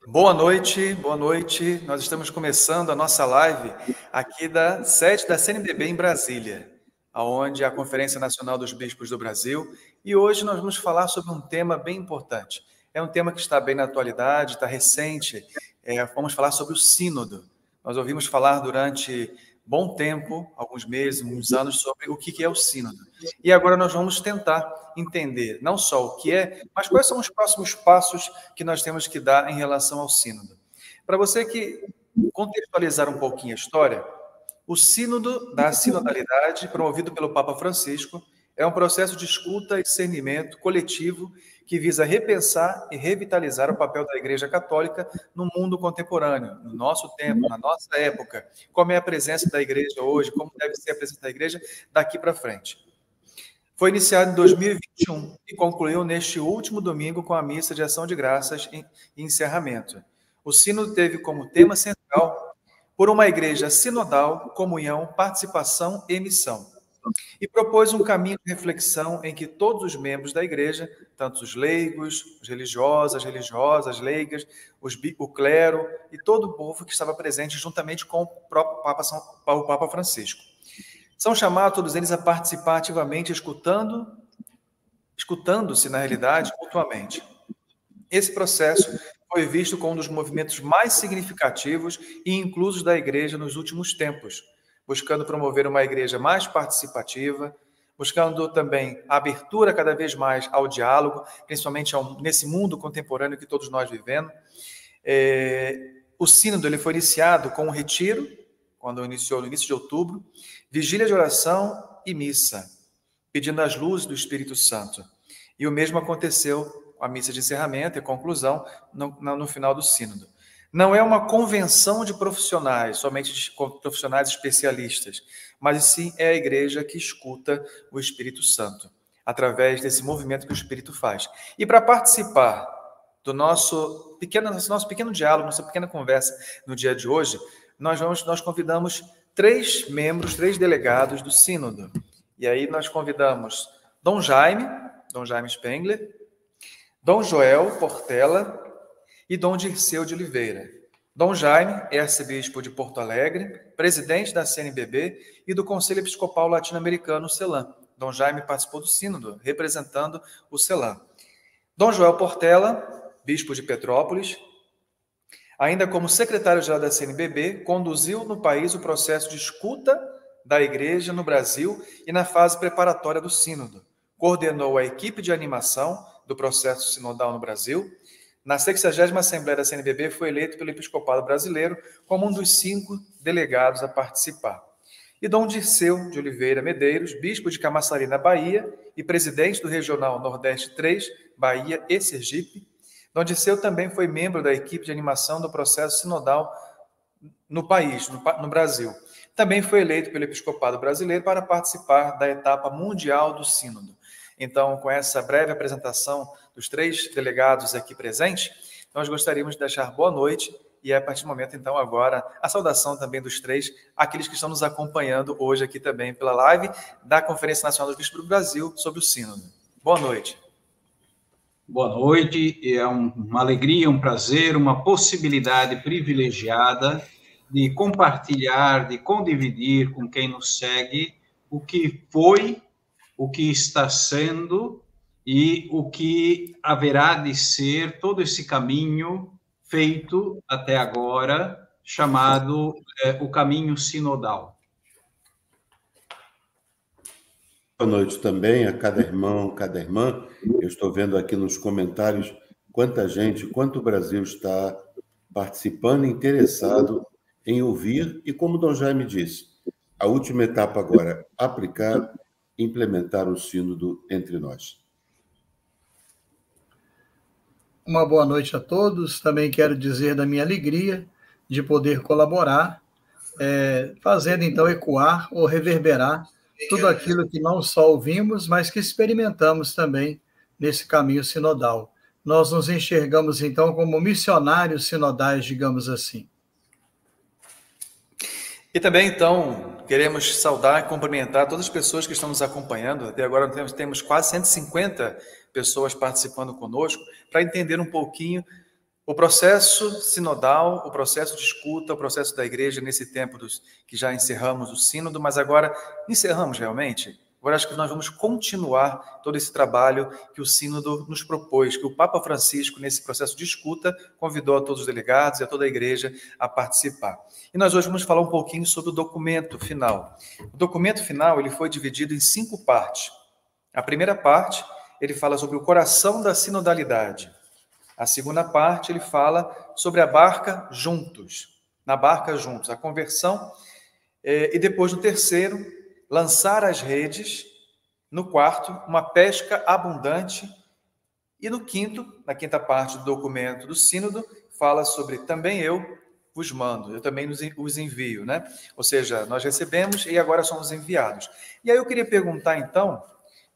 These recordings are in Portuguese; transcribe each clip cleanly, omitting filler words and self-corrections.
Boa noite, boa noite. Nós estamos começando a nossa live aqui da sede da CNBB em Brasília, onde é a Conferência Nacional dos Bispos do Brasil, e hoje nós vamos falar sobre um tema bem importante. É um tema que está bem na atualidade, está recente. Vamos falar sobre o Sínodo. Nós ouvimos falar durante bom tempo, alguns meses, uns anos, sobre o que é o Sínodo. E agora nós vamos tentar entender não só o que é, mas quais são os próximos passos que nós temos que dar em relação ao Sínodo. Para você que contextualizar um pouquinho a história, o Sínodo da Sinodalidade, promovido pelo Papa Francisco, é um processo de escuta e discernimento coletivo que visa repensar e revitalizar o papel da Igreja Católica no mundo contemporâneo, no nosso tempo, na nossa época. Como é a presença da Igreja hoje, como deve ser a presença da Igreja daqui para frente. Foi iniciado em 2021 e concluiu neste último domingo com a missa de ação de graças e encerramento. O Sínodo teve como tema central por uma igreja sinodal, comunhão, participação e missão. E propôs um caminho de reflexão em que todos os membros da igreja, tanto os leigos, os religiosos, as religiosas, leigas, o clero e todo o povo que estava presente juntamente com o próprio Papa Francisco. São chamados todos eles a participar ativamente, escutando-se, na realidade, mutuamente. Esse processo foi visto como um dos movimentos mais significativos e inclusos da Igreja nos últimos tempos, buscando promover uma igreja mais participativa, buscando também a abertura cada vez mais ao diálogo, principalmente nesse mundo contemporâneo que todos nós vivemos. O Sínodo ele foi iniciado com um retiro, quando iniciou no início de outubro, vigília de oração e missa, pedindo as luzes do Espírito Santo. E o mesmo aconteceu com a missa de encerramento e conclusão no final do Sínodo. Não é uma convenção de profissionais, somente de profissionais especialistas, mas sim é a igreja que escuta o Espírito Santo, através desse movimento que o Espírito faz. E para participar do nosso pequeno diálogo, nossa pequena conversa no dia de hoje, nós convidamos três delegados do Sínodo. E aí nós convidamos Dom Jaime Spengler, Dom Joel Portela e Dom Dirceu de Oliveira. Dom Jaime é arcebispo de Porto Alegre, presidente da CNBB e do Conselho Episcopal Latino-Americano, CELAM. Dom Jaime participou do Sínodo, representando o CELAM. Dom Joel Portela, bispo de Petrópolis, ainda como secretário-geral da CNBB, conduziu no país o processo de escuta da Igreja no Brasil e na fase preparatória do Sínodo. Coordenou a equipe de animação do processo sinodal no Brasil. Na 60ª Assembleia da CNBB, foi eleito pelo Episcopado Brasileiro como um dos 5 delegados a participar. E Dom Dirceu de Oliveira Medeiros, bispo de Camaçari, na Bahia, e presidente do Regional Nordeste 3, Bahia e Sergipe. Dom Dirceu também foi membro da equipe de animação do processo sinodal no país, no Brasil. Também foi eleito pelo Episcopado Brasileiro para participar da etapa mundial do Sínodo. Então, com essa breve apresentação dos 3 delegados aqui presentes, nós gostaríamos de deixar boa noite e, a partir do momento, então, agora, a saudação também dos 3, aqueles que estão nos acompanhando hoje aqui também pela live da Conferência Nacional dos Bispos do Brasil sobre o Sínodo. Boa noite. Boa noite, é uma alegria, um prazer, uma possibilidade privilegiada de compartilhar, de condividir com quem nos segue o que foi, o que está sendo e o que haverá de ser todo esse caminho feito até agora, chamado o caminho sinodal. Boa noite também a cada irmão, cada irmã. Eu estou vendo aqui nos comentários quanta gente, quanto o Brasil está participando, interessado em ouvir e, como o Dom Jaime disse, a última etapa agora, aplicar, implementar o Sínodo entre nós. Uma boa noite a todos. Também quero dizer da minha alegria de poder colaborar, fazendo então ecoar ou reverberar tudo aquilo que não só ouvimos, mas que experimentamos também nesse caminho sinodal. Nós nos enxergamos então como missionários sinodais, digamos assim. E também, então, queremos saudar e cumprimentar todas as pessoas que estão nos acompanhando. Até agora temos quase 150 pessoas participando conosco, para entender um pouquinho O processo sinodal, o processo de escuta, o processo da igreja nesse tempo que já encerramos o sínodo, mas agora encerramos realmente. Agora acho que nós vamos continuar todo esse trabalho que o sínodo nos propôs, que o Papa Francisco, nesse processo de escuta, convidou a todos os delegados e a toda a igreja a participar. E nós hoje vamos falar um pouquinho sobre o documento final. O documento final ele foi dividido em 5 partes. A primeira parte, ele fala sobre o coração da sinodalidade. A segunda parte, ele fala sobre a barca juntos, na barca juntos, a conversão. E depois, no terceiro, lançar as redes. No quarto, uma pesca abundante. E no quinto, na quinta parte do documento do sínodo, fala sobre também eu vos mando, eu também os envio, né? Ou seja, nós recebemos e agora somos enviados. E aí eu queria perguntar, então,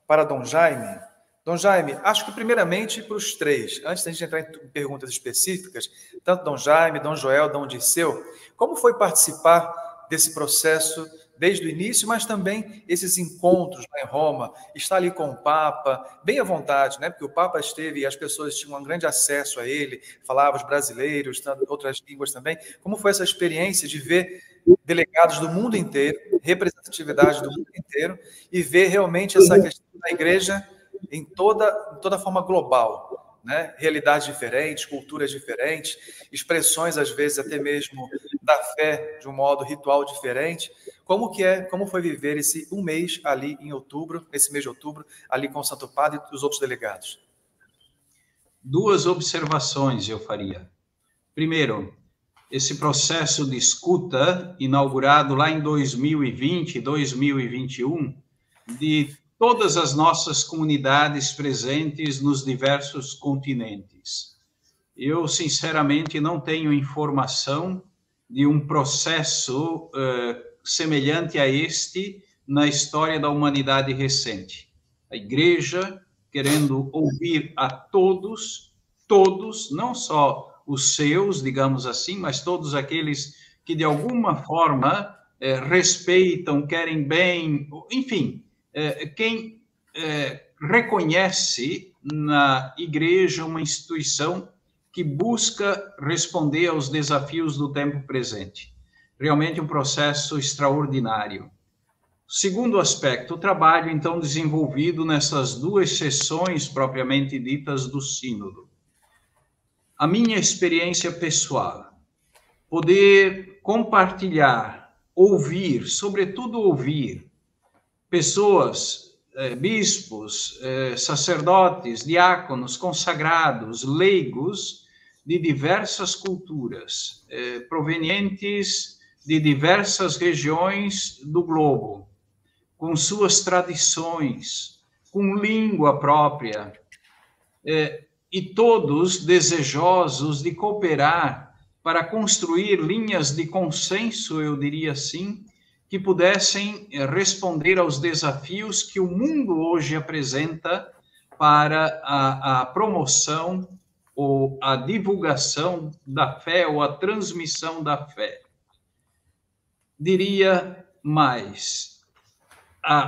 para Dom Jaime. Dom Jaime, acho que primeiramente para os 3, antes da gente entrar em perguntas específicas, tanto Dom Jaime, Dom Joel, Dom Dirceu, como foi participar desse processo desde o início, mas também esses encontros lá em Roma, estar ali com o Papa, bem à vontade, né? Porque o Papa esteve e as pessoas tinham um grande acesso a ele, falavam os brasileiros, outras línguas também. Como foi essa experiência de ver delegados do mundo inteiro, representatividade do mundo inteiro, e ver realmente essa questão da igreja em toda forma global, né? Realidades diferentes, culturas diferentes, expressões, às vezes, até mesmo da fé de um modo ritual diferente. Como foi viver esse um mês ali em outubro, esse mês de outubro, ali com o Santo Padre e os outros delegados? 2 observações eu faria. Primeiro, esse processo de escuta, inaugurado lá em 2020, 2021, de todas as nossas comunidades presentes nos diversos continentes. Eu, sinceramente, não tenho informação de um processo semelhante a este na história da humanidade recente. A Igreja querendo ouvir a todos, não só os seus, digamos assim, mas todos aqueles que, de alguma forma, respeitam, querem bem, enfim, quem reconhece na Igreja uma instituição que busca responder aos desafios do tempo presente. Realmente um processo extraordinário. Segundo aspecto, o trabalho, então, desenvolvido nessas 2 sessões propriamente ditas do sínodo. A minha experiência pessoal, poder compartilhar, ouvir, sobretudo ouvir, pessoas, bispos, sacerdotes, diáconos, consagrados, leigos, de diversas culturas, provenientes de diversas regiões do globo, com suas tradições, com língua própria, e todos desejosos de cooperar para construir linhas de consenso, eu diria assim, que pudessem responder aos desafios que o mundo hoje apresenta para a promoção ou a divulgação da fé ou a transmissão da fé. Diria mais,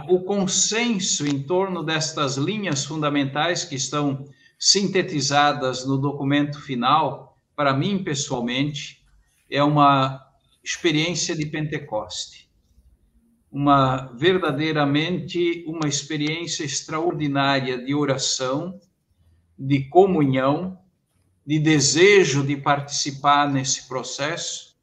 o consenso em torno destas linhas fundamentais que estão sintetizadas no documento final, para mim, pessoalmente, é uma experiência de Pentecoste. Verdadeiramente uma experiência extraordinária de oração, de comunhão, de desejo de participar nesse processo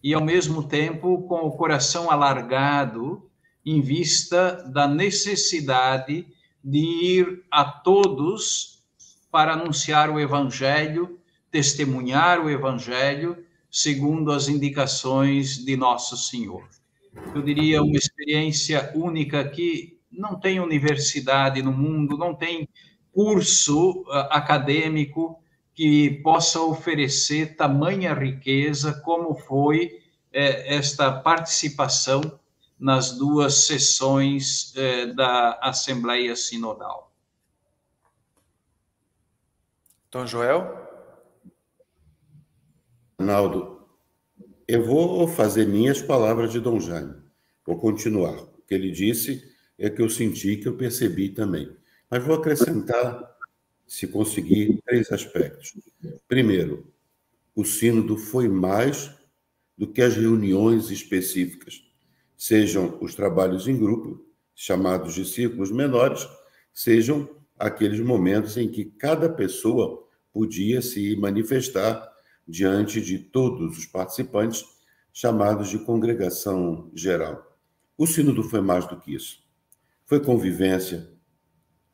e, ao mesmo tempo, com o coração alargado em vista da necessidade de ir a todos para anunciar o Evangelho, testemunhar o Evangelho, segundo as indicações de Nosso Senhor. Eu diria uma experiência única que não tem universidade no mundo, não tem curso acadêmico que possa oferecer tamanha riqueza como foi esta participação nas 2 sessões da Assembleia Sinodal. Dom Joel? Arnaldo, eu vou fazer minhas palavras de Dom Jaime. Vou continuar. O que ele disse é que eu senti, que eu percebi também. Mas vou acrescentar, se conseguir, 3 aspectos. Primeiro, o sínodo foi mais do que as reuniões específicas, sejam os trabalhos em grupo, chamados de círculos menores, sejam aqueles momentos em que cada pessoa podia se manifestar diante de todos os participantes, chamados de congregação geral. O sínodo foi mais do que isso. Foi convivência,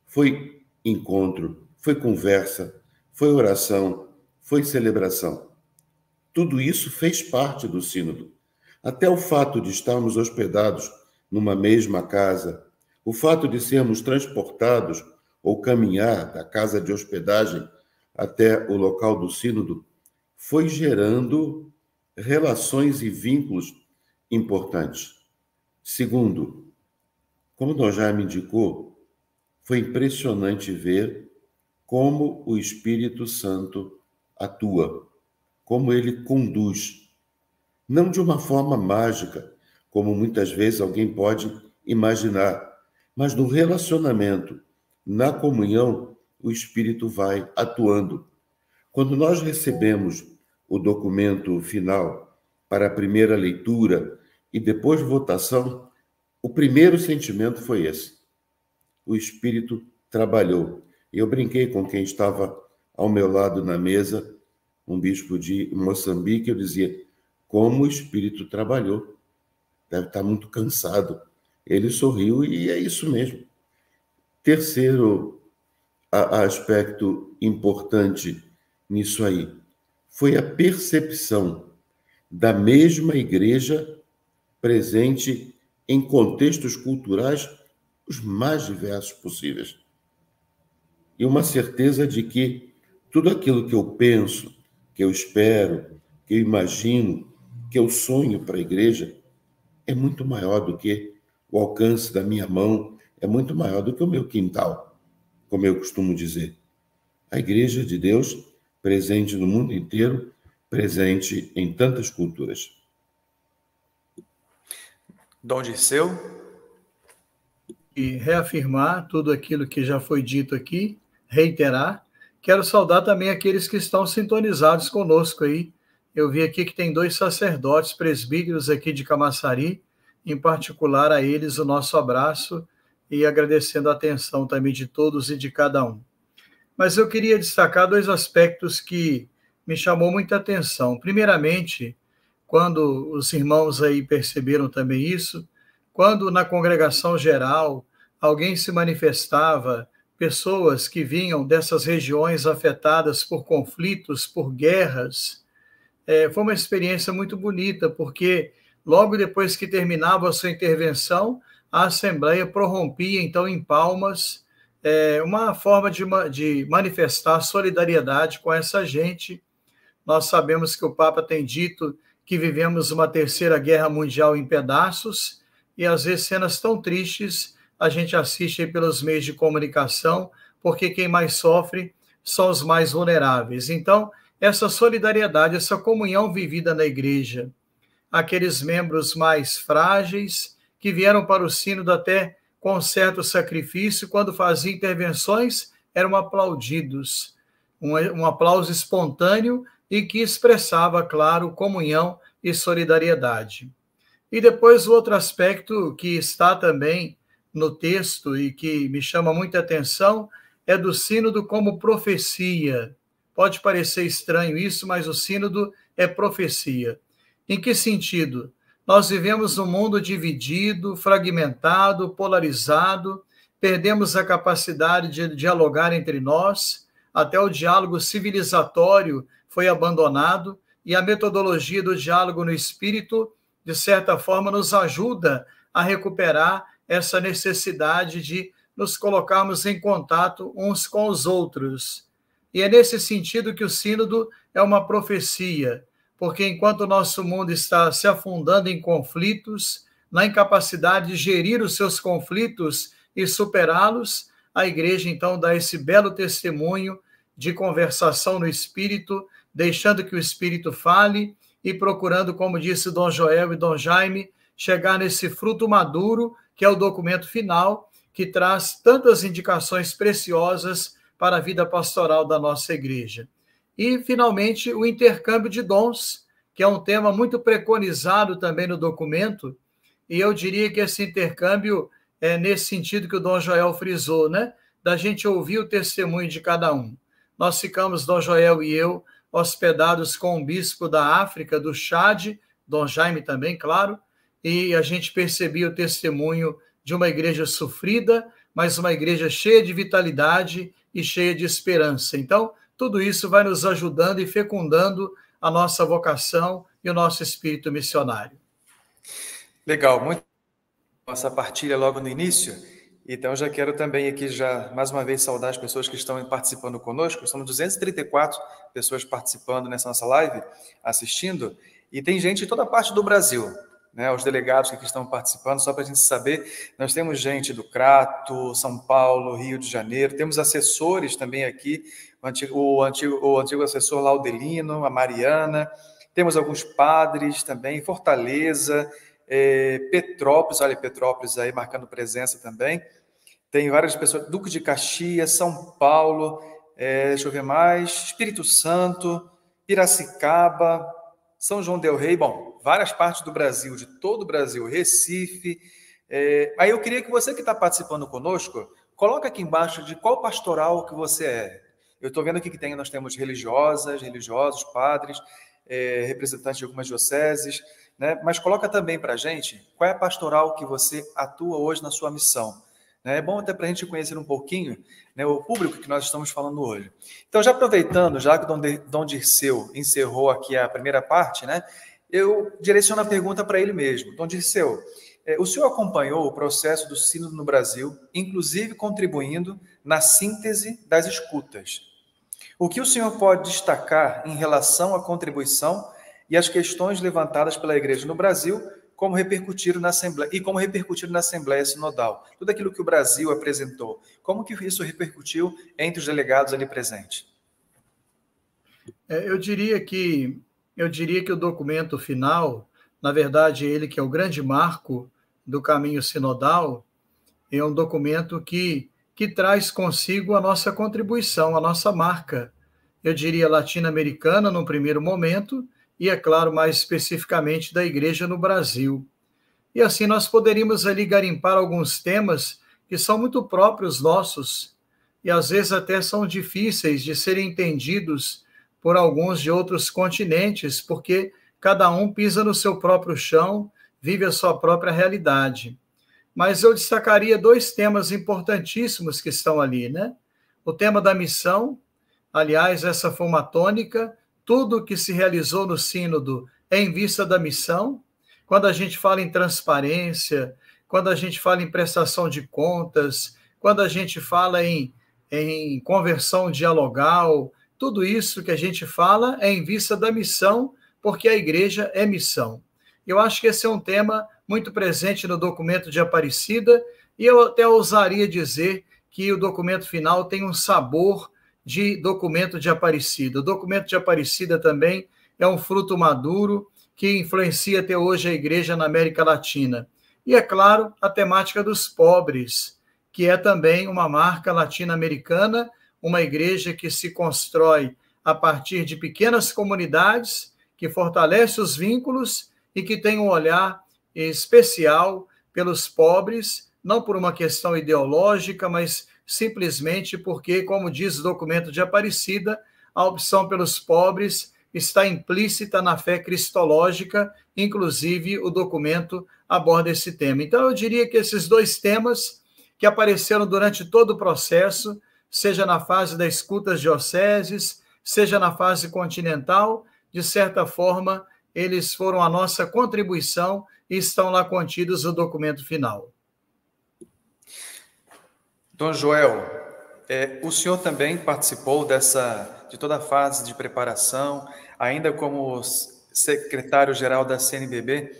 foi encontro, foi conversa, foi oração, foi celebração. Tudo isso fez parte do sínodo. Até o fato de estarmos hospedados numa mesma casa, o fato de sermos transportados ou caminhar da casa de hospedagem até o local do sínodo, foi gerando relações e vínculos importantes. Segundo, como Dom Jaime indicou, foi impressionante ver como o Espírito Santo atua, como ele conduz, não de uma forma mágica, como muitas vezes alguém pode imaginar, mas no relacionamento, na comunhão, o Espírito vai atuando. Quando nós recebemos o documento final para a primeira leitura e depois votação, o primeiro sentimento foi esse. O Espírito trabalhou. Eu brinquei com quem estava ao meu lado na mesa, um bispo de Moçambique, eu dizia, como o Espírito trabalhou. Deve estar muito cansado. Ele sorriu e é isso mesmo. Terceiro aspecto importante nisso aí foi a percepção da mesma igreja presente em contextos culturais os mais diversos possíveis. E uma certeza de que tudo aquilo que eu penso, que eu espero, que eu imagino, que eu sonho para a igreja, é muito maior do que o alcance da minha mão, é muito maior do que o meu quintal, como eu costumo dizer. A Igreja de Deus, presente no mundo inteiro, presente em tantas culturas. Dom Dirceu? E reafirmar tudo aquilo que já foi dito aqui, reiterar. Quero saudar também aqueles que estão sintonizados conosco aí. Eu vi aqui que tem 2 sacerdotes presbíteros aqui de Camaçari, em particular a eles o nosso abraço e agradecendo a atenção também de todos e de cada um. Mas eu queria destacar 2 aspectos que me chamou muita atenção. Primeiramente, quando os irmãos aí perceberam também isso, quando na congregação geral alguém se manifestava, pessoas que vinham dessas regiões afetadas por conflitos, por guerras, foi uma experiência muito bonita, porque logo depois que terminava a sua intervenção, a Assembleia prorrompia, então, em palmas, uma forma de manifestar solidariedade com essa gente. Nós sabemos que o Papa tem dito que vivemos uma 3ª guerra mundial em pedaços, e às vezes cenas tão tristes a gente assiste aí pelos meios de comunicação, porque quem mais sofre são os mais vulneráveis. Então, essa solidariedade, essa comunhão vivida na igreja, aqueles membros mais frágeis que vieram para o sínodo até com certo sacrifício, quando faziam intervenções, eram aplaudidos. Um aplauso espontâneo e que expressava, claro, comunhão e solidariedade. E depois o outro aspecto que está também no texto e que me chama muita atenção é do sínodo como profecia. Pode parecer estranho isso, mas o sínodo é profecia. Em que sentido? Nós vivemos num mundo dividido, fragmentado, polarizado, perdemos a capacidade de dialogar entre nós, até o diálogo civilizatório foi abandonado, e a metodologia do diálogo no espírito, de certa forma, nos ajuda a recuperar essa necessidade de nos colocarmos em contato uns com os outros. E é nesse sentido que o sínodo é uma profecia, porque enquanto o nosso mundo está se afundando em conflitos, na incapacidade de gerir os seus conflitos e superá-los, a igreja então dá esse belo testemunho de conversação no espírito, deixando que o espírito fale e procurando, como disse Dom Joel e Dom Jaime, chegar nesse fruto maduro, que é o documento final, que traz tantas indicações preciosas para a vida pastoral da nossa igreja. E, finalmente, o intercâmbio de dons, que é um tema muito preconizado também no documento, e eu diria que esse intercâmbio é nesse sentido que o Dom Joel frisou, né? Da gente ouvir o testemunho de cada um. Nós ficamos, Dom Joel e eu, hospedados com um bispo da África, do Chad, Dom Jaime também, claro, e a gente percebia o testemunho de uma igreja sofrida, mas uma igreja cheia de vitalidade e cheia de esperança. Então, tudo isso vai nos ajudando e fecundando a nossa vocação e o nosso espírito missionário. Legal, muito nossa partilha logo no início. Então, já quero também aqui, já mais uma vez, saudar as pessoas que estão participando conosco. Somos 234 pessoas participando nessa nossa live, assistindo, e tem gente de toda parte do Brasil, né? Os delegados que aqui estão participando, só para a gente saber, nós temos gente do Crato, São Paulo, Rio de Janeiro, temos assessores também aqui, o antigo assessor Laudelino, a Mariana, temos alguns padres também, Fortaleza, Petrópolis, olha, Petrópolis aí marcando presença também, tem várias pessoas, Duque de Caxias, São Paulo, deixa eu ver mais, Espírito Santo, Piracicaba, São João del Rei, bom, várias partes do Brasil, de todo o Brasil, Recife. Aí eu queria que você que está participando conosco, coloca aqui embaixo de qual pastoral que você é. Eu estou vendo aqui que nós temos religiosas, religiosos, padres, representantes de algumas dioceses, né? Mas coloca também para a gente qual é a pastoral que você atua hoje na sua missão. É bom até para a gente conhecer um pouquinho, né, o público que nós estamos falando hoje. Então, já aproveitando, já que o Dom Dirceu encerrou aqui a primeira parte, né, eu direciono a pergunta para ele mesmo. Dom Dirceu, o senhor acompanhou o processo do sínodo no Brasil, inclusive contribuindo na síntese das escutas. O que o senhor pode destacar em relação à contribuição e as questões levantadas pela Igreja no Brasil, como repercutiram na Assembleia Sinodal? Tudo aquilo que o Brasil apresentou, como que isso repercutiu entre os delegados ali presentes? Eu diria que o documento final, na verdade, ele que é o grande marco do caminho sinodal, é um documento que traz consigo a nossa contribuição, a nossa marca, eu diria latino-americana no primeiro momento, e, é claro, mais especificamente da Igreja no Brasil. E assim nós poderíamos ali garimpar alguns temas que são muito próprios nossos, e às vezes até são difíceis de serem entendidos por alguns de outros continentes, porque cada um pisa no seu próprio chão, vive a sua própria realidade. Mas eu destacaria dois temas importantíssimos que estão ali, né? O tema da missão, aliás, essa foi uma tônica, tudo que se realizou no sínodo é em vista da missão. Quando a gente fala em transparência, quando a gente fala em prestação de contas, quando a gente fala em conversão dialogal, tudo isso que a gente fala é em vista da missão, porque a igreja é missão. Eu acho que esse é um tema muito presente no documento de Aparecida, e eu até ousaria dizer que o documento final tem um sabor de documento de Aparecida. O documento de Aparecida também é um fruto maduro que influencia até hoje a igreja na América Latina. E, é claro, a temática dos pobres, que é também uma marca latino-americana, uma igreja que se constrói a partir de pequenas comunidades, que fortalece os vínculos e que tem um olhar especial pelos pobres, não por uma questão ideológica, mas simplesmente porque, como diz o documento de Aparecida, a opção pelos pobres está implícita na fé cristológica, inclusive o documento aborda esse tema. Então, eu diria que esses dois temas que apareceram durante todo o processo, seja na fase das escutas dioceses, seja na fase continental, de certa forma, eles foram a nossa contribuição e estão lá contidos no documento final. Dom Joel, o senhor também participou de toda a fase de preparação, ainda como secretário-geral da CNBB.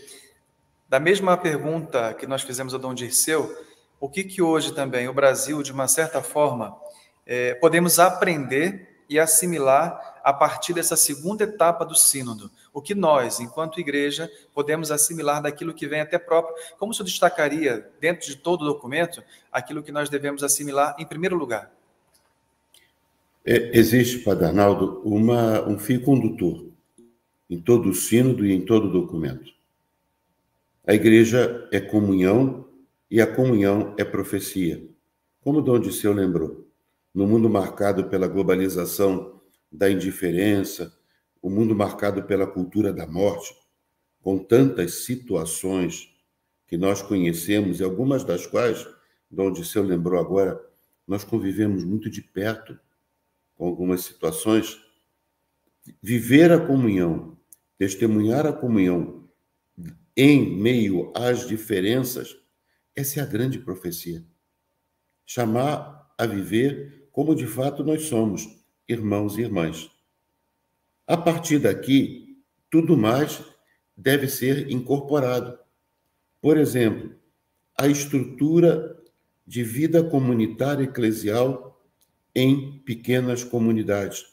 Da mesma pergunta que nós fizemos ao Dom Dirceu, o que hoje também o Brasil, de uma certa forma, podemos aprender e assimilar a partir dessa segunda etapa do sínodo? O que nós, enquanto igreja, podemos assimilar daquilo que vem até próprio? Como o senhor destacaria, dentro de todo o documento, aquilo que nós devemos assimilar em primeiro lugar? Existe, Padre Arnaldo, um fio condutor em todo o sínodo e em todo o documento. A igreja é comunhão e a comunhão é profecia. Como Dom Disseu lembrou, no mundo marcado pela globalização da indiferença, o mundo marcado pela cultura da morte, com tantas situações que nós conhecemos e algumas das quais, Dom Disseu lembrou agora, nós convivemos muito de perto com algumas situações. Viver a comunhão, testemunhar a comunhão em meio às diferenças, essa é a grande profecia. Chamar a viver como de fato nós somos, irmãos e irmãs. A partir daqui, tudo mais deve ser incorporado. Por exemplo, a estrutura de vida comunitária eclesial em pequenas comunidades.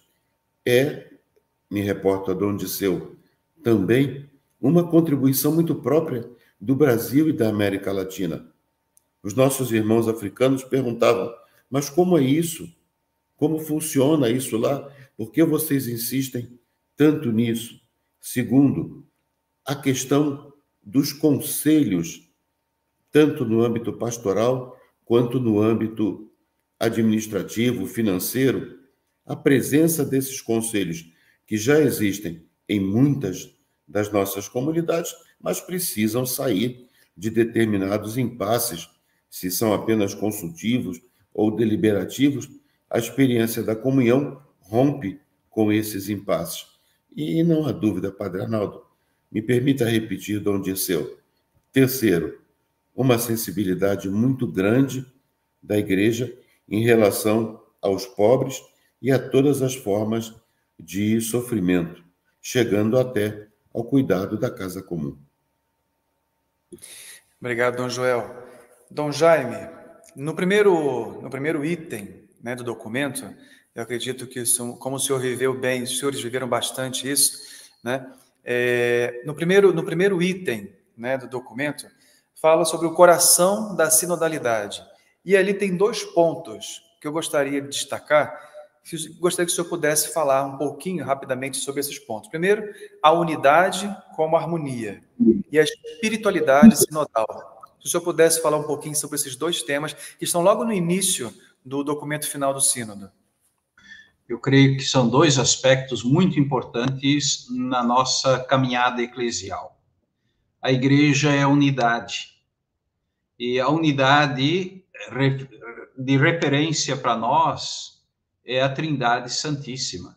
Me reporto a Dom Disseu, também uma contribuição muito própria do Brasil e da América Latina. Os nossos irmãos africanos perguntavam, mas como é isso? Como funciona isso lá? Por que vocês insistem tanto nisso? Segundo, a questão dos conselhos, tanto no âmbito pastoral quanto no âmbito administrativo, financeiro, a presença desses conselhos que já existem em muitas das nossas comunidades, mas precisam sair de determinados impasses, se são apenas consultivos ou deliberativos, a experiência da comunhão rompe com esses impasses. E não há dúvida, Padre Arnaldo, me permita repetir Dom Disseu. Terceiro, uma sensibilidade muito grande da Igreja em relação aos pobres e a todas as formas de sofrimento, chegando até ao cuidado da casa comum. Obrigado, Dom Joel. Dom Jaime, no primeiro item, né, do documento, eu acredito que, como o senhor viveu bem, os senhores viveram bastante isso, né? No primeiro item, né, do documento, fala sobre o coração da sinodalidade. E ali tem 2 pontos que eu gostaria de destacar. Gostaria que o senhor pudesse falar um pouquinho, rapidamente, sobre esses pontos. Primeiro, a unidade como harmonia e a espiritualidade sinodal. Se o senhor pudesse falar um pouquinho sobre esses 2 temas, que estão logo no início do documento final do sínodo. Eu creio que são 2 aspectos muito importantes na nossa caminhada eclesial. A igreja é a unidade. E a unidade de referência para nós é a Trindade Santíssima.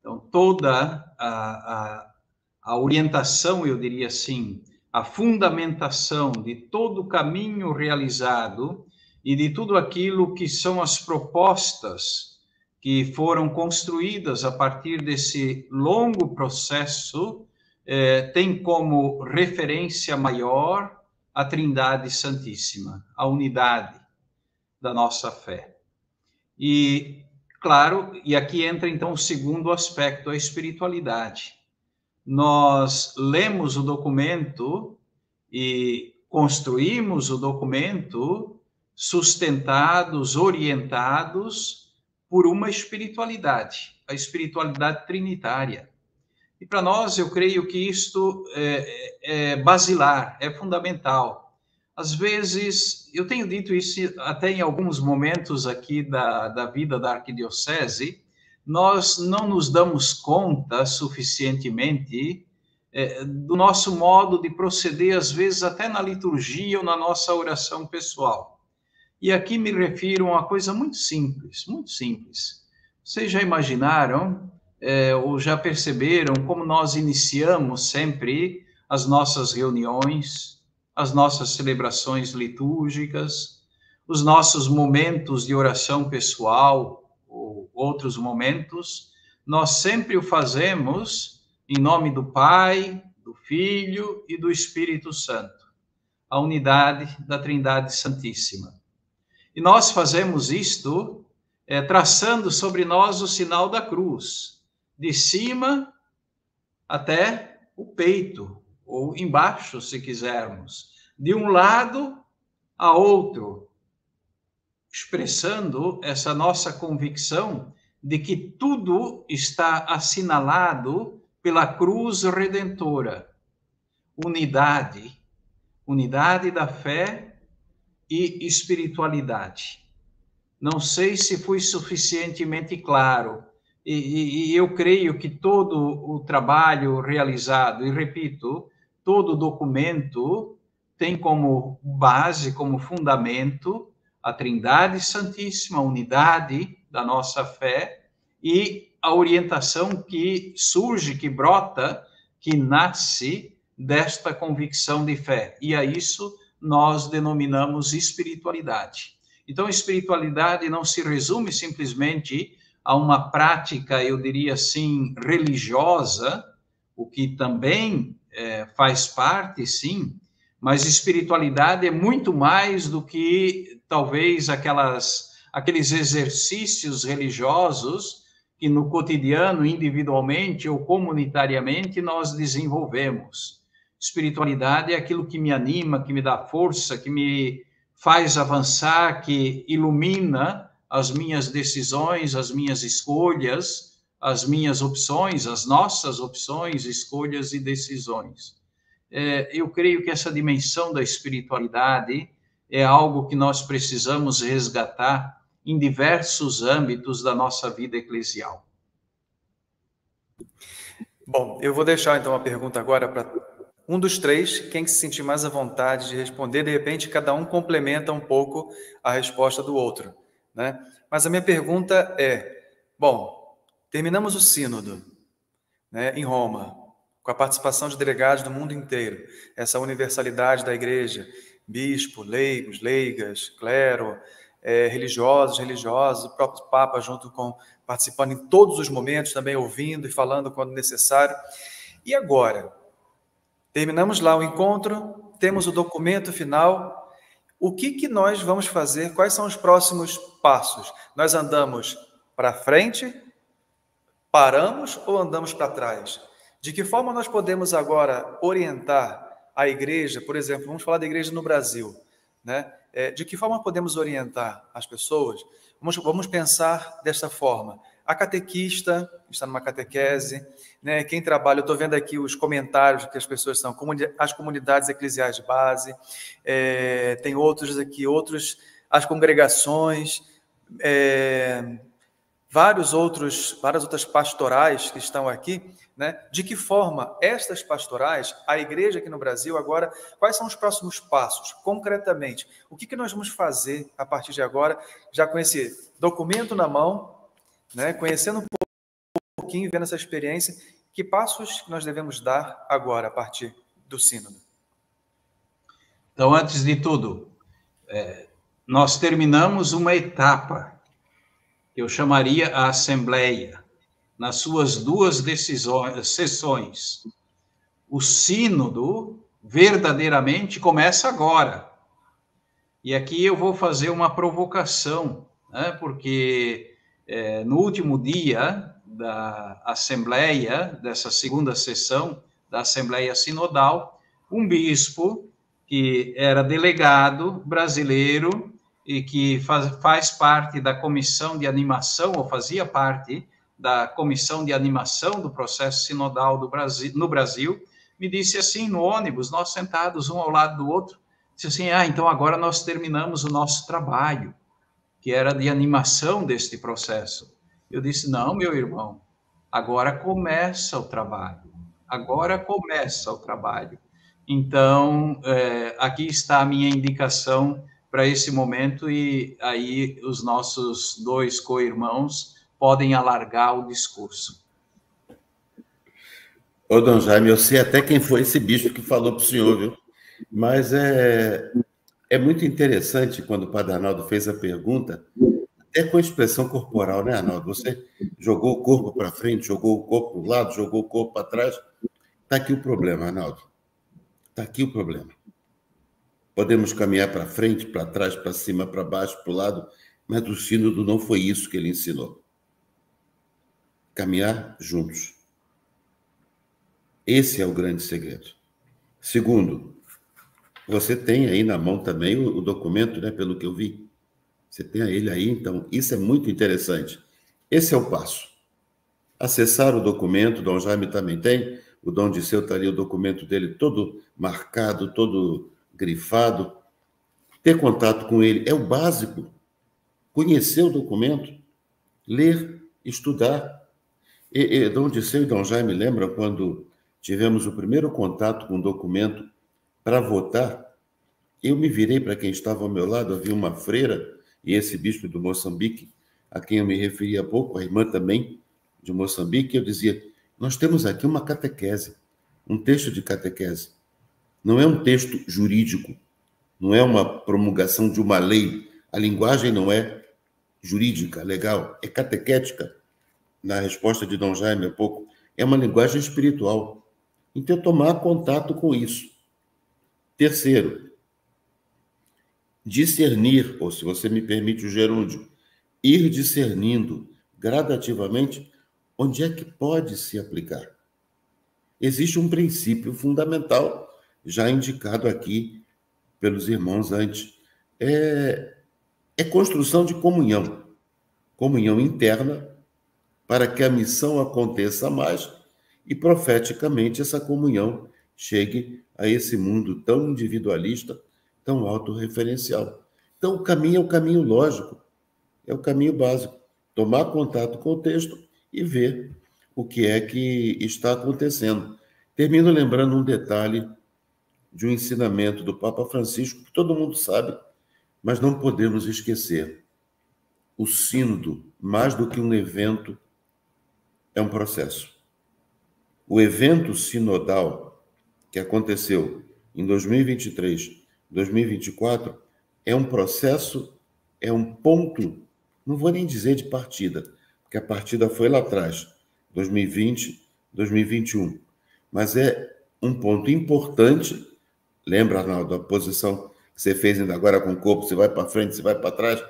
Então, toda a orientação, eu diria assim, a fundamentação de todo o caminho realizado e de tudo aquilo que são as propostas que foram construídas a partir desse longo processo, tem como referência maior a Trindade Santíssima, a unidade da nossa fé. E, claro, e aqui entra então o segundo aspecto, a espiritualidade. Nós lemos o documento e construímos o documento sustentados, orientados por uma espiritualidade, a espiritualidade trinitária. E para nós, eu creio que isto é basilar, é fundamental. Às vezes, eu tenho dito isso até em alguns momentos aqui da vida da arquidiocese, nós não nos damos conta suficientemente do nosso modo de proceder, às vezes até na liturgia ou na nossa oração pessoal. E aqui me refiro a uma coisa muito simples, muito simples. Vocês já imaginaram ou já perceberam como nós iniciamos sempre as nossas reuniões, as nossas celebrações litúrgicas, os nossos momentos de oração pessoal, ou outros momentos, nós sempre o fazemos em nome do Pai, do Filho e do Espírito Santo, a unidade da Trindade Santíssima. E nós fazemos isto traçando sobre nós o sinal da cruz, de cima até o peito, ou embaixo, se quisermos, de um lado a outro, expressando essa nossa convicção de que tudo está assinalado pela cruz redentora. Unidade da fé e espiritualidade. Não sei se fui suficientemente claro, e eu creio que todo o trabalho realizado, e repito, todo documento tem como base, como fundamento, a Trindade Santíssima, a unidade da nossa fé e a orientação que surge, que brota, que nasce desta convicção de fé. E a isso nós denominamos espiritualidade. Então, espiritualidade não se resume simplesmente a uma prática, eu diria assim, religiosa, o que também faz parte, sim, mas espiritualidade é muito mais do que, talvez, aqueles exercícios religiosos que no cotidiano, individualmente ou comunitariamente, nós desenvolvemos. Espiritualidade é aquilo que me anima, que me dá força, que me faz avançar, que ilumina as minhas decisões, as minhas escolhas, as minhas opções, as nossas opções, escolhas e decisões. Eu creio que essa dimensão da espiritualidade é algo que nós precisamos resgatar em diversos âmbitos da nossa vida eclesial. Bom, eu vou deixar então a pergunta agora para um dos três, quem se sentir mais à vontade de responder, de repente cada um complementa um pouco a resposta do outro, né? Mas a minha pergunta é, bom, terminamos o sínodo, né, em Roma, com a participação de delegados do mundo inteiro, essa universalidade da igreja, bispo, leigos, leigas, clero, religiosos, o próprio Papa participando em todos os momentos, também ouvindo e falando quando necessário. E agora? Terminamos lá o encontro, temos o documento final. O que nós vamos fazer? Quais são os próximos passos? Nós andamos para frente, paramos ou andamos para trás? De que forma nós podemos agora orientar a igreja, por exemplo, vamos falar da igreja no Brasil, né? De que forma podemos orientar as pessoas? Vamos pensar desta forma. A catequista está numa catequese, né? Quem trabalha, eu estou vendo aqui os comentários que as pessoas são, as comunidades eclesiais de base, tem outros aqui, as congregações, várias outras pastorais que estão aqui, né? De que forma estas pastorais, a igreja aqui no Brasil agora, quais são os próximos passos, concretamente? O que nós vamos fazer a partir de agora, já com esse documento na mão, né? Conhecendo um pouquinho, vendo essa experiência, que passos nós devemos dar agora a partir do sínodo? Então, antes de tudo, nós terminamos uma etapa que eu chamaria a Assembleia, nas suas duas sessões. O sínodo verdadeiramente começa agora. E aqui eu vou fazer uma provocação, né? Porque no último dia da Assembleia, dessa segunda sessão da Assembleia Sinodal, um bispo que era delegado brasileiro e que faz parte da comissão de animação, ou fazia parte da comissão de animação do processo sinodal no Brasil, me disse assim, no ônibus, nós sentados um ao lado do outro, disse assim, então agora nós terminamos o nosso trabalho, que era de animação deste processo. Eu disse, não, meu irmão, agora começa o trabalho. Então, aqui está a minha indicação para esse momento, e aí os nossos dois co-irmãos podem alargar o discurso. Ô, Dom Jaime, eu sei até quem foi esse bicho que falou para o senhor, viu? Mas é muito interessante quando o Padre Arnaldo fez a pergunta, até com a expressão corporal, né, Arnaldo? Você jogou o corpo para frente, jogou o corpo para o lado, jogou o corpo para trás. Está aqui o problema, Arnaldo. Está aqui o problema. Podemos caminhar para frente, para trás, para cima, para baixo, para o lado, mas o sínodo não foi isso que ele ensinou. Caminhar juntos. Esse é o grande segredo. Segundo, você tem aí na mão também o documento, né, pelo que eu vi. Você tem ele aí, então, isso é muito interessante. Esse é o passo. Acessar o documento, Dom Jaime também tem, o Dom Disseu está ali, o documento dele todo marcado, todo grifado. Ter contato com ele é o básico. Conhecer o documento, ler, estudar. Dom Disseu e Dom Jaime lembram quando tivemos o primeiro contato com o documento para votar? Eu me virei para quem estava ao meu lado, havia uma freira, e esse bispo do Moçambique, a quem eu me referi há pouco, a irmã também de Moçambique, eu dizia, nós temos aqui uma catequese, um texto de catequese. Não é um texto jurídico, não é uma promulgação de uma lei. A linguagem não é jurídica, legal, é catequética. Na resposta de Dom Jaime há pouco, é uma linguagem espiritual. Então, tomar contato com isso. Terceiro, discernir, ou se você me permite o gerúndio, ir discernindo gradativamente onde é que pode se aplicar. Existe um princípio fundamental, já indicado aqui pelos irmãos antes. É construção de comunhão. Comunhão interna, para que a missão aconteça mais e, profeticamente, essa comunhão chegue a esse mundo tão individualista, tão autorreferencial. Então, o caminho é o caminho lógico, é o caminho básico. Tomar contato com o texto e ver o que é que está acontecendo. Termino lembrando um detalhe de um ensinamento do Papa Francisco, que todo mundo sabe, mas não podemos esquecer. O sínodo, mais do que um evento, é um processo. O evento sinodal que aconteceu em 2023, 2024, é um processo, é um ponto, não vou nem dizer de partida, porque a partida foi lá atrás, 2020, 2021, mas é um ponto importante. Lembra, Arnaldo, a posição que você fez ainda agora com o corpo, você vai para frente, você vai para trás?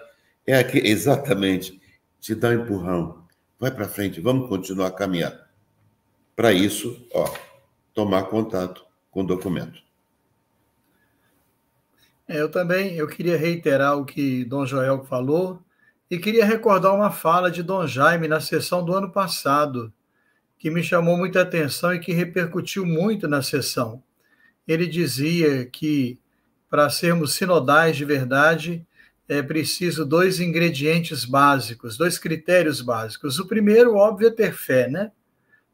É aqui, exatamente, te dá um empurrão. Vai para frente, vamos continuar a caminhar. Para isso, tomar contato com o documento. Eu queria reiterar o que Dom Joel falou e queria recordar uma fala de Dom Jaime na sessão do ano passado, que me chamou muita atenção e que repercutiu muito na sessão. Ele dizia que, para sermos sinodais de verdade, é preciso 2 ingredientes básicos, 2 critérios básicos. O primeiro, óbvio, é ter fé, né?